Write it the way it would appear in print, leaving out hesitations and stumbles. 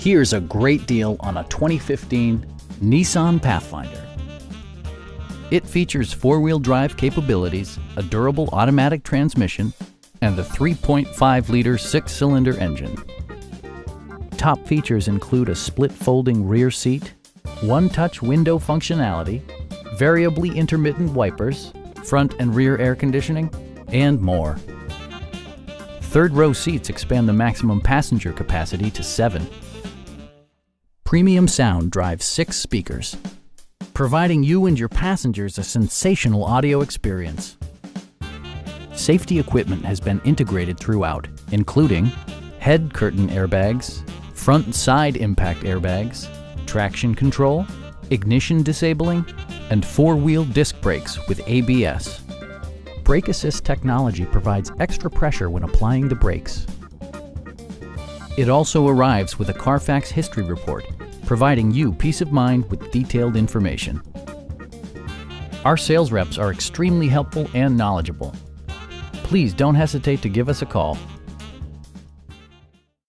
Here's a great deal on a 2015 Nissan Pathfinder. It features four-wheel drive capabilities, a durable automatic transmission, and the 3.5-liter six-cylinder engine. Top features include a split folding rear seat, one-touch window functionality, variably intermittent wipers, front and rear air conditioning, and more. Third-row seats expand the maximum passenger capacity to 7. Premium sound drives 6 speakers, providing you and your passengers a sensational audio experience. Safety equipment has been integrated throughout, including head curtain airbags, front and side impact airbags, traction control, ignition disabling, and four-wheel disc brakes with ABS. Brake Assist technology provides extra pressure when applying the brakes. It also arrives with a Carfax history report, providing you peace of mind with detailed information. Our sales reps are extremely helpful and knowledgeable. Please don't hesitate to give us a call.